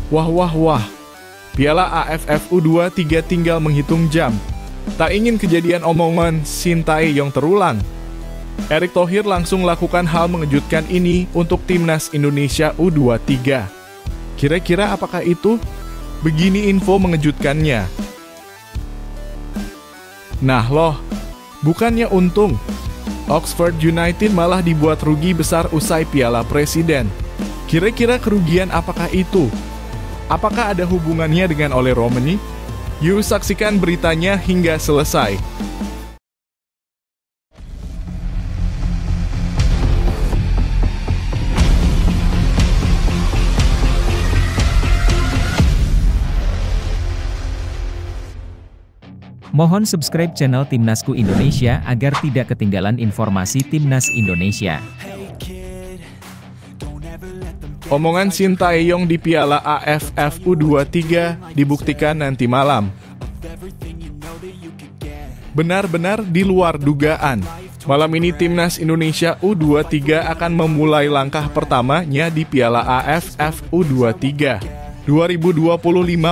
Wah wah wah, Piala AFF U23 tinggal menghitung jam. Tak ingin kejadian omongan Shin Tae-yong terulang. Erick Thohir langsung lakukan hal mengejutkan ini untuk timnas Indonesia U23. Kira-kira apakah itu? Begini info mengejutkannya. Nah loh, bukannya untung, Oxford United malah dibuat rugi besar usai Piala Presiden. Kira-kira kerugian apakah itu? Apakah ada hubungannya dengan Ole Romani? Yuk saksikan beritanya hingga selesai. Mohon subscribe channel Timnasku Indonesia agar tidak ketinggalan informasi Timnas Indonesia. Omongan Shin Tae-yong di Piala AFF U23 dibuktikan nanti malam. Benar-benar di luar dugaan. Malam ini Timnas Indonesia U23 akan memulai langkah pertamanya di Piala AFF U23 2025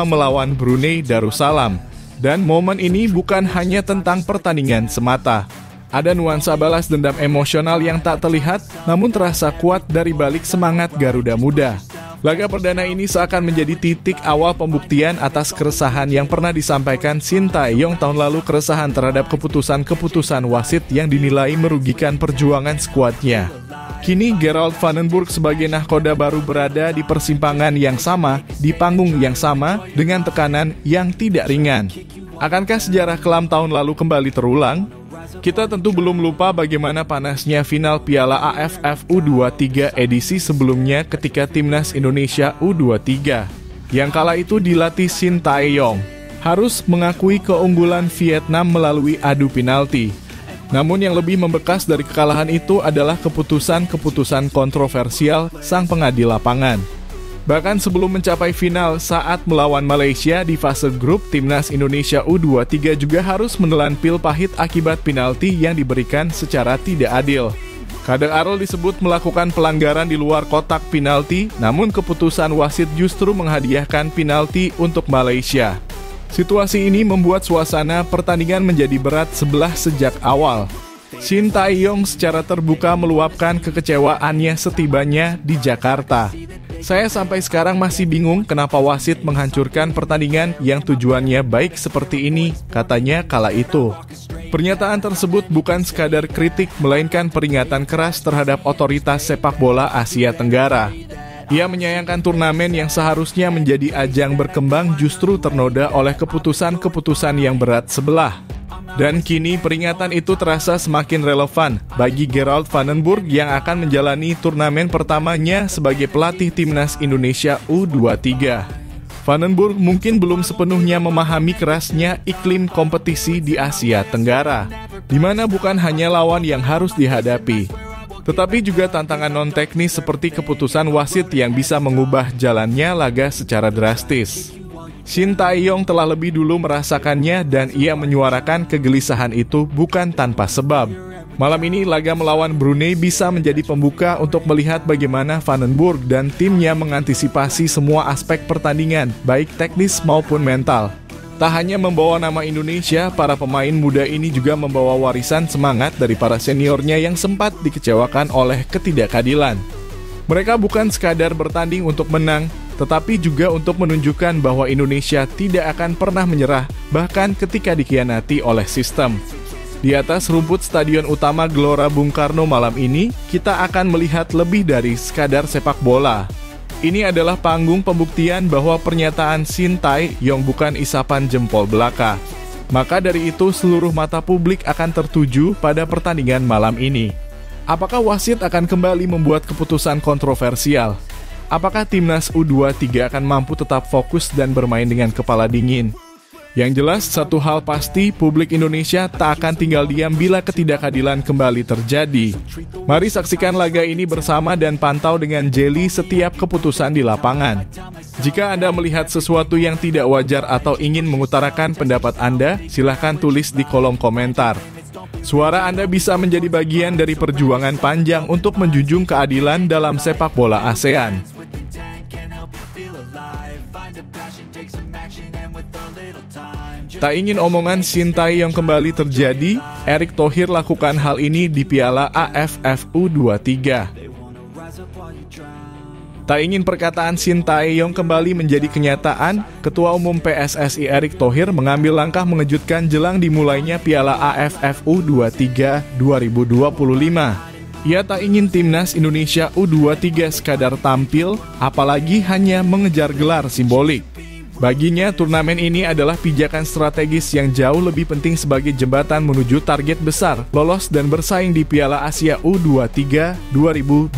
melawan Brunei Darussalam. Dan momen ini bukan hanya tentang pertandingan semata. Ada nuansa balas dendam emosional yang tak terlihat, namun terasa kuat dari balik semangat Garuda Muda. Laga perdana ini seakan menjadi titik awal pembuktian atas keresahan yang pernah disampaikan Shin Tae-yong tahun lalu, keresahan terhadap keputusan-keputusan wasit yang dinilai merugikan perjuangan skuadnya. Kini Gerald Vandenburg sebagai nahkoda baru berada di persimpangan yang sama, di panggung yang sama, dengan tekanan yang tidak ringan. Akankah sejarah kelam tahun lalu kembali terulang? Kita tentu belum lupa bagaimana panasnya final Piala AFF U23 edisi sebelumnya ketika Timnas Indonesia U23 yang kala itu dilatih Shin Tae-yong harus mengakui keunggulan Vietnam melalui adu penalti. Namun yang lebih membekas dari kekalahan itu adalah keputusan-keputusan kontroversial sang pengadil lapangan. Bahkan sebelum mencapai final saat melawan Malaysia di fase grup, Timnas Indonesia U23 juga harus menelan pil pahit akibat penalti yang diberikan secara tidak adil. Kader Arol disebut melakukan pelanggaran di luar kotak penalti, namun keputusan wasit justru menghadiahkan penalti untuk Malaysia. Situasi ini membuat suasana pertandingan menjadi berat sebelah sejak awal. Shin Tae-yong secara terbuka meluapkan kekecewaannya setibanya di Jakarta. Saya sampai sekarang masih bingung kenapa wasit menghancurkan pertandingan yang tujuannya baik seperti ini, katanya kala itu. Pernyataan tersebut bukan sekadar kritik, melainkan peringatan keras terhadap otoritas sepak bola Asia Tenggara. Ia menyayangkan turnamen yang seharusnya menjadi ajang berkembang justru ternoda oleh keputusan-keputusan yang berat sebelah. Dan kini peringatan itu terasa semakin relevan bagi Gerald Vandenburg yang akan menjalani turnamen pertamanya sebagai pelatih Timnas Indonesia U23. Vandenburg mungkin belum sepenuhnya memahami kerasnya iklim kompetisi di Asia Tenggara, di mana bukan hanya lawan yang harus dihadapi, tetapi juga tantangan non-teknis seperti keputusan wasit yang bisa mengubah jalannya laga secara drastis. Shin Tae-yong telah lebih dulu merasakannya dan ia menyuarakan kegelisahan itu bukan tanpa sebab. Malam ini laga melawan Brunei bisa menjadi pembuka untuk melihat bagaimana Vandenburg dan timnya mengantisipasi semua aspek pertandingan, baik teknis maupun mental. Tak hanya membawa nama Indonesia, para pemain muda ini juga membawa warisan semangat dari para seniornya yang sempat dikecewakan oleh ketidakadilan. Mereka bukan sekadar bertanding untuk menang, tetapi juga untuk menunjukkan bahwa Indonesia tidak akan pernah menyerah, bahkan ketika dikhianati oleh sistem. Di atas rumput Stadion Utama Gelora Bung Karno malam ini, kita akan melihat lebih dari sekadar sepak bola. Ini adalah panggung pembuktian bahwa pernyataan Shin Tae-yong bukan isapan jempol belaka. Maka dari itu seluruh mata publik akan tertuju pada pertandingan malam ini. Apakah wasit akan kembali membuat keputusan kontroversial? Apakah Timnas U23 akan mampu tetap fokus dan bermain dengan kepala dingin? Yang jelas, satu hal pasti, publik Indonesia tak akan tinggal diam bila ketidakadilan kembali terjadi. Mari saksikan laga ini bersama dan pantau dengan jeli setiap keputusan di lapangan. Jika Anda melihat sesuatu yang tidak wajar atau ingin mengutarakan pendapat Anda, silahkan tulis di kolom komentar. Suara Anda bisa menjadi bagian dari perjuangan panjang untuk menjunjung keadilan dalam sepak bola ASEAN. Tak ingin omongan Sintayong kembali terjadi, Erick Thohir lakukan hal ini di Piala AFF U23. Tak ingin perkataan Sintayong kembali menjadi kenyataan, Ketua Umum PSSI Erick Thohir mengambil langkah mengejutkan jelang dimulainya Piala AFF U23 2025. Ia tak ingin timnas Indonesia U23 sekadar tampil, apalagi hanya mengejar gelar simbolik. Baginya, turnamen ini adalah pijakan strategis yang jauh lebih penting sebagai jembatan menuju target besar, lolos dan bersaing di Piala Asia U23 2026.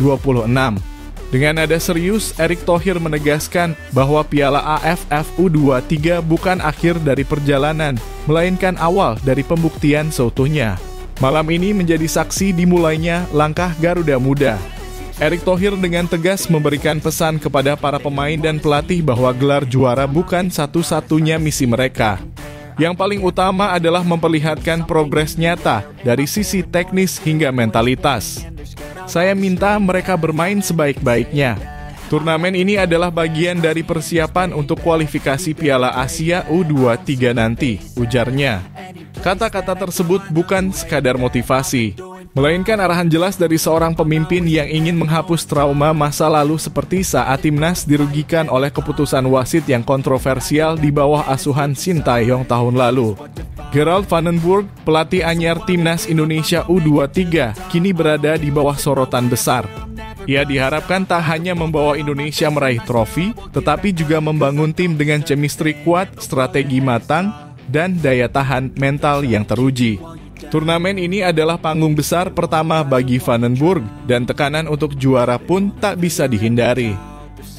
Dengan nada serius, Erick Thohir menegaskan bahwa Piala AFF U23 bukan akhir dari perjalanan, melainkan awal dari pembuktian seutuhnya. Malam ini menjadi saksi dimulainya langkah Garuda Muda. Erick Thohir dengan tegas memberikan pesan kepada para pemain dan pelatih bahwa gelar juara bukan satu-satunya misi mereka. Yang paling utama adalah memperlihatkan progres nyata dari sisi teknis hingga mentalitas. Saya minta mereka bermain sebaik-baiknya. Turnamen ini adalah bagian dari persiapan untuk kualifikasi Piala Asia U23 nanti, ujarnya. Kata-kata tersebut bukan sekadar motivasi, melainkan arahan jelas dari seorang pemimpin yang ingin menghapus trauma masa lalu seperti saat timnas dirugikan oleh keputusan wasit yang kontroversial di bawah asuhan Sintayong tahun lalu. Gerald van den Burg, pelatih anyar timnas Indonesia U23, kini berada di bawah sorotan besar. Ia diharapkan tak hanya membawa Indonesia meraih trofi, tetapi juga membangun tim dengan chemistry kuat, strategi matang, dan daya tahan mental yang teruji. Turnamen ini adalah panggung besar pertama bagi Van den Burg, dan tekanan untuk juara pun tak bisa dihindari.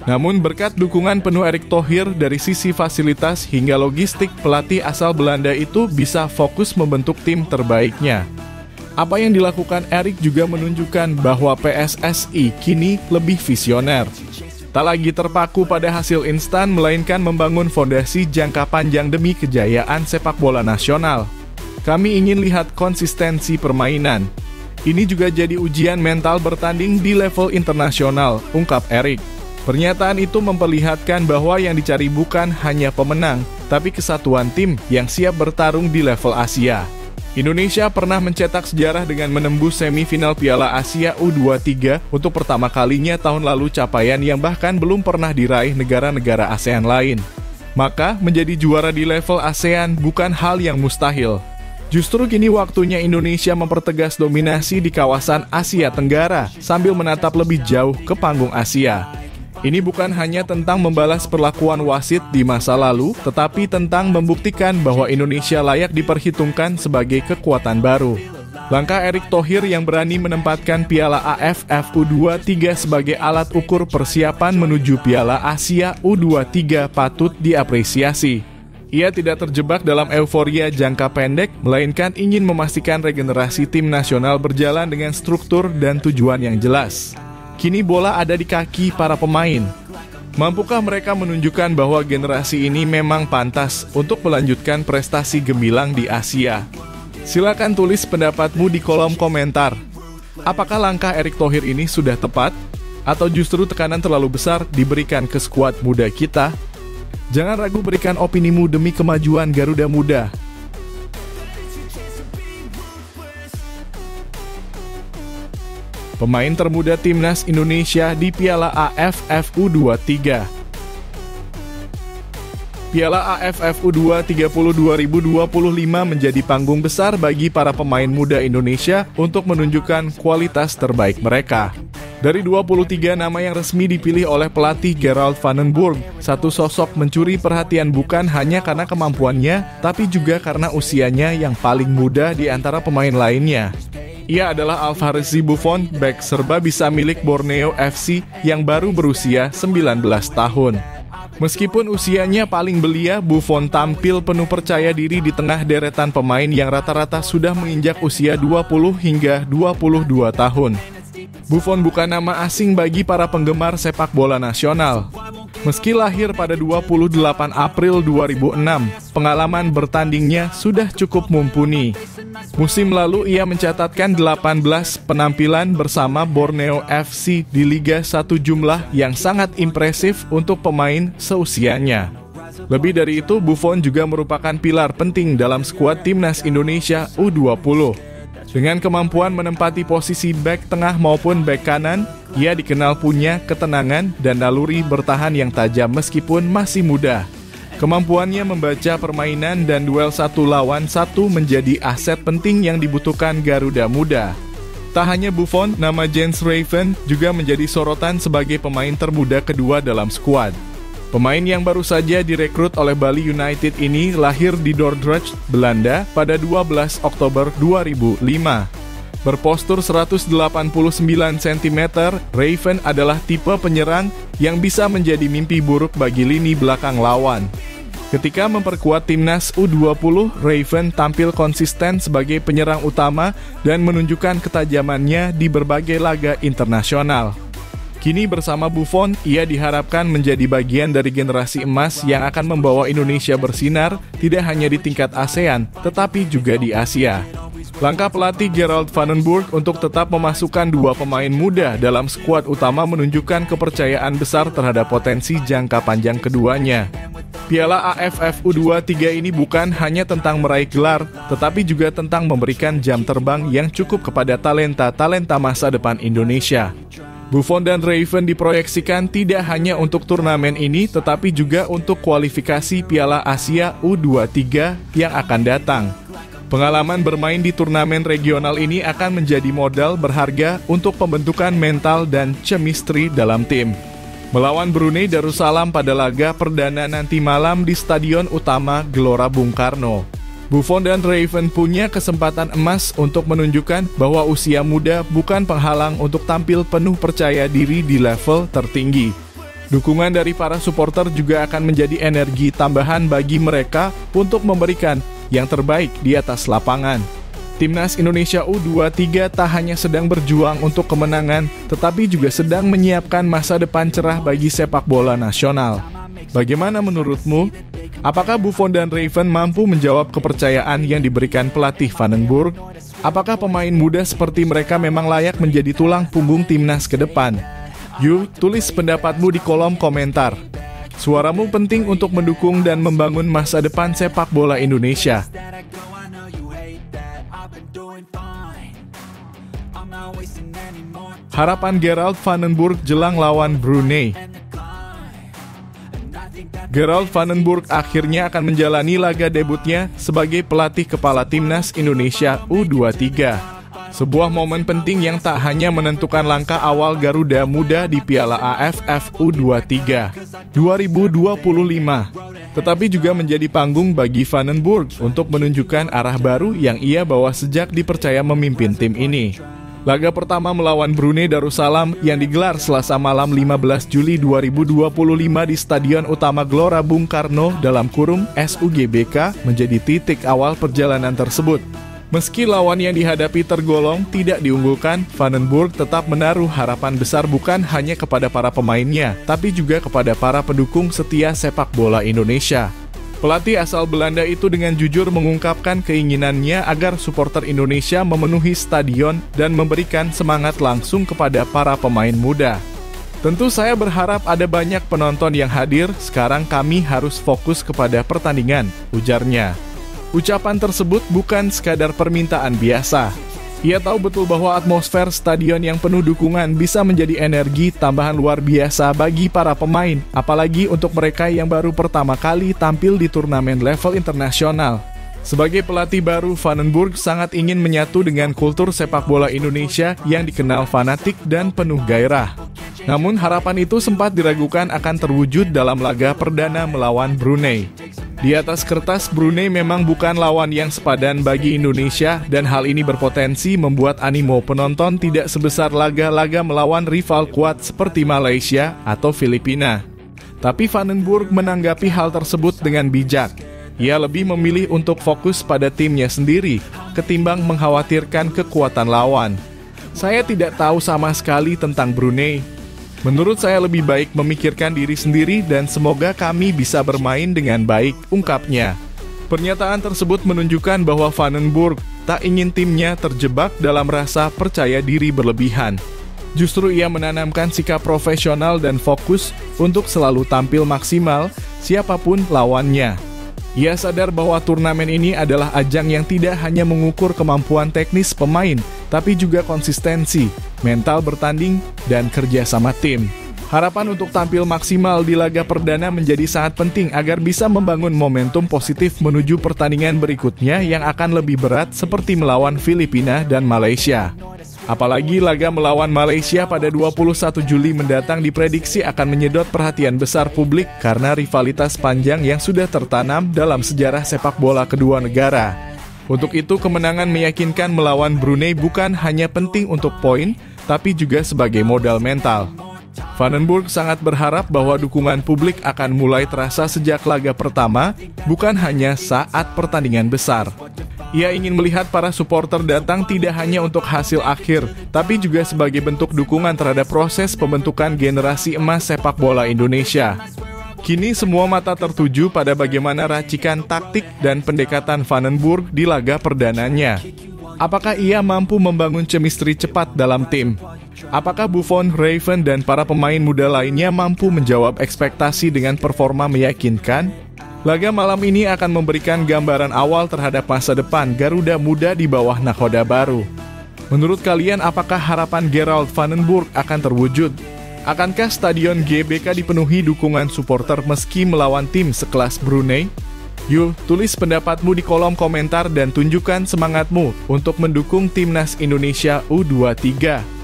Namun berkat dukungan penuh Erick Thohir dari sisi fasilitas hingga logistik, pelatih asal Belanda itu bisa fokus membentuk tim terbaiknya. Apa yang dilakukan Erick juga menunjukkan bahwa PSSI kini lebih visioner. Tak lagi terpaku pada hasil instan, melainkan membangun fondasi jangka panjang demi kejayaan sepak bola nasional. Kami ingin lihat konsistensi permainan. Ini juga jadi ujian mental bertanding di level internasional, ungkap Erick. Pernyataan itu memperlihatkan bahwa yang dicari bukan hanya pemenang, tapi kesatuan tim yang siap bertarung di level Asia. Indonesia pernah mencetak sejarah dengan menembus semifinal Piala Asia U23 untuk pertama kalinya tahun lalu, capaian yang bahkan belum pernah diraih negara-negara ASEAN lain. Maka, menjadi juara di level ASEAN bukan hal yang mustahil. Justru kini waktunya Indonesia mempertegas dominasi di kawasan Asia Tenggara sambil menatap lebih jauh ke panggung Asia. Ini bukan hanya tentang membalas perlakuan wasit di masa lalu, tetapi tentang membuktikan bahwa Indonesia layak diperhitungkan sebagai kekuatan baru. Langkah Erick Thohir yang berani menempatkan Piala AFF U23 sebagai alat ukur persiapan menuju Piala Asia U23 patut diapresiasi. Ia tidak terjebak dalam euforia jangka pendek, melainkan ingin memastikan regenerasi tim nasional berjalan dengan struktur dan tujuan yang jelas. Kini bola ada di kaki para pemain. Mampukah mereka menunjukkan bahwa generasi ini memang pantas untuk melanjutkan prestasi gemilang di Asia? Silakan tulis pendapatmu di kolom komentar. Apakah langkah Erick Thohir ini sudah tepat? Atau justru tekanan terlalu besar diberikan ke skuad muda kita? Jangan ragu berikan opinimu demi kemajuan Garuda Muda. Pemain termuda timnas Indonesia di Piala AFF U23. Piala AFF U23 2025 menjadi panggung besar bagi para pemain muda Indonesia untuk menunjukkan kualitas terbaik mereka. Dari 23 nama yang resmi dipilih oleh pelatih Gerald van den Burg, satu sosok mencuri perhatian bukan hanya karena kemampuannya, tapi juga karena usianya yang paling muda di antara pemain lainnya. Ia adalah Alvarez Buffon, bek serba bisa milik Borneo FC yang baru berusia 19 tahun. Meskipun usianya paling belia, Buffon tampil penuh percaya diri di tengah deretan pemain yang rata-rata sudah menginjak usia 20 hingga 22 tahun. Buffon bukan nama asing bagi para penggemar sepak bola nasional. Meski lahir pada 28 April 2006, pengalaman bertandingnya sudah cukup mumpuni. Musim lalu ia mencatatkan 18 penampilan bersama Borneo FC di Liga 1, jumlah yang sangat impresif untuk pemain seusianya. Lebih dari itu, Buffon juga merupakan pilar penting dalam skuad timnas Indonesia U20. Dengan kemampuan menempati posisi bek tengah maupun bek kanan, ia dikenal punya ketenangan dan naluri bertahan yang tajam meskipun masih muda. Kemampuannya membaca permainan dan duel satu lawan satu menjadi aset penting yang dibutuhkan Garuda Muda. Tak hanya Buffon, nama Jens Raven juga menjadi sorotan sebagai pemain termuda kedua dalam skuad. Pemain yang baru saja direkrut oleh Bali United ini lahir di Dordrecht, Belanda pada 12 Oktober 2005. Berpostur 189 cm, Raven adalah tipe penyerang yang bisa menjadi mimpi buruk bagi lini belakang lawan. Ketika memperkuat timnas U20, Raven tampil konsisten sebagai penyerang utama dan menunjukkan ketajamannya di berbagai laga internasional. Kini bersama Buffon, ia diharapkan menjadi bagian dari generasi emas yang akan membawa Indonesia bersinar tidak hanya di tingkat ASEAN, tetapi juga di Asia. Langkah pelatih Gerald van den Burg untuk tetap memasukkan dua pemain muda dalam skuad utama menunjukkan kepercayaan besar terhadap potensi jangka panjang keduanya. Piala AFF U23 ini bukan hanya tentang meraih gelar, tetapi juga tentang memberikan jam terbang yang cukup kepada talenta-talenta masa depan Indonesia. Buffon dan Raven diproyeksikan tidak hanya untuk turnamen ini, tetapi juga untuk kualifikasi Piala Asia U23 yang akan datang. Pengalaman bermain di turnamen regional ini akan menjadi modal berharga untuk pembentukan mental dan chemistry dalam tim. Melawan Brunei Darussalam pada laga perdana nanti malam di Stadion Utama Gelora Bung Karno. Buffon dan Raven punya kesempatan emas untuk menunjukkan bahwa usia muda bukan penghalang untuk tampil penuh percaya diri di level tertinggi. Dukungan dari para supporter juga akan menjadi energi tambahan bagi mereka untuk memberikan yang terbaik di atas lapangan. Timnas Indonesia U23 tak hanya sedang berjuang untuk kemenangan, tetapi juga sedang menyiapkan masa depan cerah bagi sepak bola nasional. Bagaimana menurutmu? Apakah Buffon dan Raven mampu menjawab kepercayaan yang diberikan pelatih van den Burg? Apakah pemain muda seperti mereka memang layak menjadi tulang punggung timnas ke depan? Yuk, tulis pendapatmu di kolom komentar. Suaramu penting untuk mendukung dan membangun masa depan sepak bola Indonesia. Harapan Gerald van den Burg jelang lawan Brunei. Gerald van den Burg akhirnya akan menjalani laga debutnya sebagai pelatih kepala timnas Indonesia U23. Sebuah momen penting yang tak hanya menentukan langkah awal Garuda Muda di Piala AFF U23 2025, tetapi juga menjadi panggung bagi van den Burg untuk menunjukkan arah baru yang ia bawa sejak dipercaya memimpin tim ini. Laga pertama melawan Brunei Darussalam yang digelar Selasa malam 15 Juli 2025 di Stadion Utama Gelora Bung Karno (SUGBK) menjadi titik awal perjalanan tersebut. Meski lawan yang dihadapi tergolong tidak diunggulkan, van den Burg tetap menaruh harapan besar bukan hanya kepada para pemainnya, tapi juga kepada para pendukung setia sepak bola Indonesia. Pelatih asal Belanda itu dengan jujur mengungkapkan keinginannya agar supporter Indonesia memenuhi stadion dan memberikan semangat langsung kepada para pemain muda. Tentu saya berharap ada banyak penonton yang hadir, sekarang kami harus fokus kepada pertandingan, ujarnya. Ucapan tersebut bukan sekadar permintaan biasa. Ia tahu betul bahwa atmosfer stadion yang penuh dukungan bisa menjadi energi tambahan luar biasa bagi para pemain, apalagi untuk mereka yang baru pertama kali tampil di turnamen level internasional. Sebagai pelatih baru, van den Burg sangat ingin menyatu dengan kultur sepak bola Indonesia yang dikenal fanatik dan penuh gairah. Namun harapan itu sempat diragukan akan terwujud dalam laga perdana melawan Brunei. Di atas kertas, Brunei memang bukan lawan yang sepadan bagi Indonesia dan hal ini berpotensi membuat animo penonton tidak sebesar laga-laga melawan rival kuat seperti Malaysia atau Filipina. Tapi van den Burg menanggapi hal tersebut dengan bijak. Ia lebih memilih untuk fokus pada timnya sendiri ketimbang mengkhawatirkan kekuatan lawan. Saya tidak tahu sama sekali tentang Brunei. Menurut saya lebih baik memikirkan diri sendiri dan semoga kami bisa bermain dengan baik, ungkapnya. Pernyataan tersebut menunjukkan bahwa van den Burg tak ingin timnya terjebak dalam rasa percaya diri berlebihan. Justru ia menanamkan sikap profesional dan fokus untuk selalu tampil maksimal, siapapun lawannya. Ia sadar bahwa turnamen ini adalah ajang yang tidak hanya mengukur kemampuan teknis pemain, tapi juga konsistensi, mental bertanding, dan kerja sama tim. Harapan untuk tampil maksimal di laga perdana menjadi sangat penting agar bisa membangun momentum positif menuju pertandingan berikutnya yang akan lebih berat seperti melawan Filipina dan Malaysia. Apalagi laga melawan Malaysia pada 21 Juli mendatang diprediksi akan menyedot perhatian besar publik karena rivalitas panjang yang sudah tertanam dalam sejarah sepak bola kedua negara. Untuk itu, kemenangan meyakinkan melawan Brunei bukan hanya penting untuk poin, tapi juga sebagai modal mental. Vandenberg sangat berharap bahwa dukungan publik akan mulai terasa sejak laga pertama, bukan hanya saat pertandingan besar. Ia ingin melihat para supporter datang tidak hanya untuk hasil akhir, tapi juga sebagai bentuk dukungan terhadap proses pembentukan generasi emas sepak bola Indonesia. Kini semua mata tertuju pada bagaimana racikan taktik dan pendekatan Vandenberg di laga perdananya. Apakah ia mampu membangun chemistry cepat dalam tim? Apakah Buffon, Raven, dan para pemain muda lainnya mampu menjawab ekspektasi dengan performa meyakinkan? Laga malam ini akan memberikan gambaran awal terhadap masa depan Garuda Muda di bawah nakoda baru. Menurut kalian, apakah harapan Gerald Vandenberg akan terwujud? Akankah Stadion GBK dipenuhi dukungan supporter meski melawan tim sekelas Brunei? Yuk, tulis pendapatmu di kolom komentar dan tunjukkan semangatmu untuk mendukung Timnas Indonesia U23.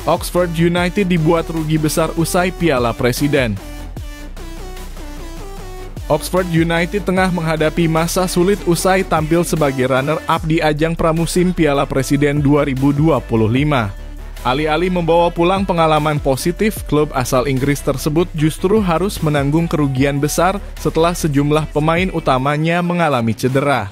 Oxford United dibuat rugi besar usai Piala Presiden. Oxford United tengah menghadapi masa sulit usai tampil sebagai runner-up di ajang pramusim Piala Presiden 2025. Alih-alih membawa pulang pengalaman positif, klub asal Inggris tersebut justru harus menanggung kerugian besar setelah sejumlah pemain utamanya mengalami cedera.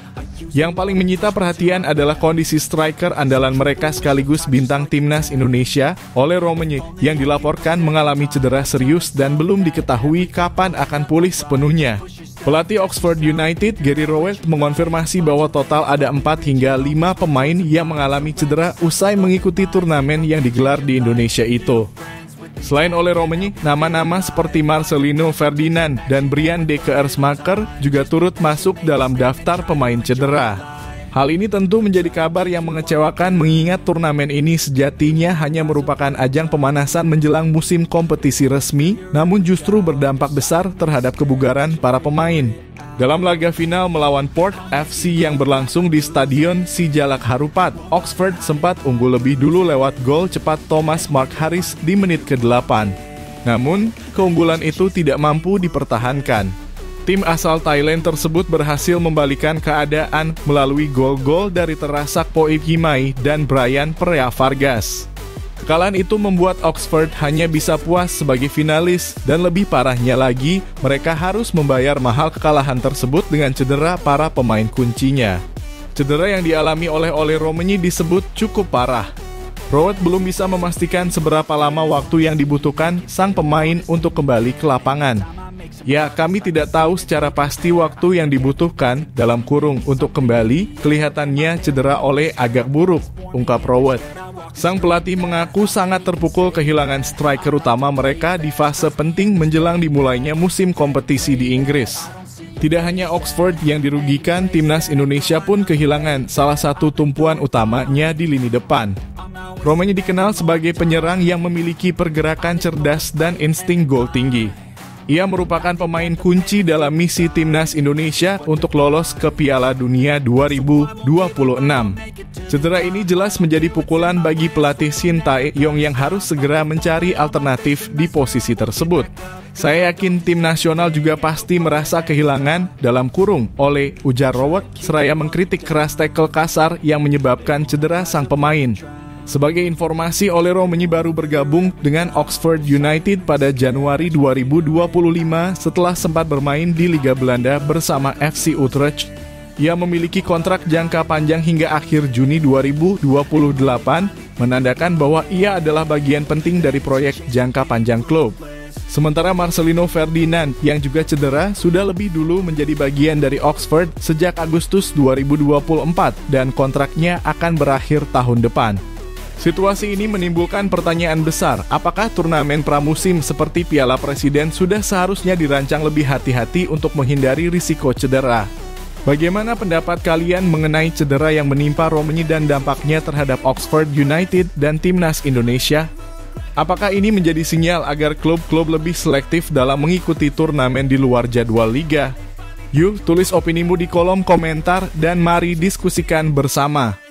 Yang paling menyita perhatian adalah kondisi striker andalan mereka sekaligus bintang Timnas Indonesia, Ole Romenyi, yang dilaporkan mengalami cedera serius dan belum diketahui kapan akan pulih sepenuhnya. Pelatih Oxford United, Gary Rowett, mengonfirmasi bahwa total ada 4 hingga 5 pemain yang mengalami cedera usai mengikuti turnamen yang digelar di Indonesia itu. Selain Ole Romenyi, nama-nama seperti Marcelino Ferdinand dan Brian de Keersmaker juga turut masuk dalam daftar pemain cedera. Hal ini tentu menjadi kabar yang mengecewakan mengingat turnamen ini sejatinya hanya merupakan ajang pemanasan menjelang musim kompetisi resmi, namun justru berdampak besar terhadap kebugaran para pemain. Dalam laga final melawan Port FC yang berlangsung di Stadion Sijalak Harupat, Oxford sempat unggul lebih dulu lewat gol cepat Thomas Mark Harris di menit ke-8. Namun, keunggulan itu tidak mampu dipertahankan. Tim asal Thailand tersebut berhasil membalikan keadaan melalui gol-gol dari Terasak Poipkimai dan Brian Perea Vargas. Kekalahan itu membuat Oxford hanya bisa puas sebagai finalis, dan lebih parahnya lagi, mereka harus membayar mahal kekalahan tersebut dengan cedera para pemain kuncinya. Cedera yang dialami oleh Ole Romenyi disebut cukup parah. Rowett belum bisa memastikan seberapa lama waktu yang dibutuhkan sang pemain untuk kembali ke lapangan. Ya, kami tidak tahu secara pasti waktu yang dibutuhkan dalam kurung untuk kembali, kelihatannya cedera Ole agak buruk, ungkap Rowett. Sang pelatih mengaku sangat terpukul kehilangan striker utama mereka di fase penting menjelang dimulainya musim kompetisi di Inggris. Tidak hanya Oxford yang dirugikan, Timnas Indonesia pun kehilangan salah satu tumpuan utamanya di lini depan. Romenyi dikenal sebagai penyerang yang memiliki pergerakan cerdas dan insting gol tinggi. Ia merupakan pemain kunci dalam misi Timnas Indonesia untuk lolos ke Piala Dunia 2026. Cedera ini jelas menjadi pukulan bagi pelatih Shin Tae-yong yang harus segera mencari alternatif di posisi tersebut. Saya yakin tim nasional juga pasti merasa kehilangan dalam kurung oleh ujar Rowett, seraya mengkritik keras tackle kasar yang menyebabkan cedera sang pemain. Sebagai informasi, Ole Romenyi baru bergabung dengan Oxford United pada Januari 2025 setelah sempat bermain di Liga Belanda bersama FC Utrecht. Ia memiliki kontrak jangka panjang hingga akhir Juni 2028, menandakan bahwa ia adalah bagian penting dari proyek jangka panjang klub. Sementara Marcelino Ferdinand yang juga cedera sudah lebih dulu menjadi bagian dari Oxford sejak Agustus 2024 dan kontraknya akan berakhir tahun depan. Situasi ini menimbulkan pertanyaan besar, apakah turnamen pramusim seperti Piala Presiden sudah seharusnya dirancang lebih hati-hati untuk menghindari risiko cedera? Bagaimana pendapat kalian mengenai cedera yang menimpa Romani dan dampaknya terhadap Oxford United dan Timnas Indonesia? Apakah ini menjadi sinyal agar klub-klub lebih selektif dalam mengikuti turnamen di luar jadwal liga? Yuk, tulis opinimu di kolom komentar dan mari diskusikan bersama.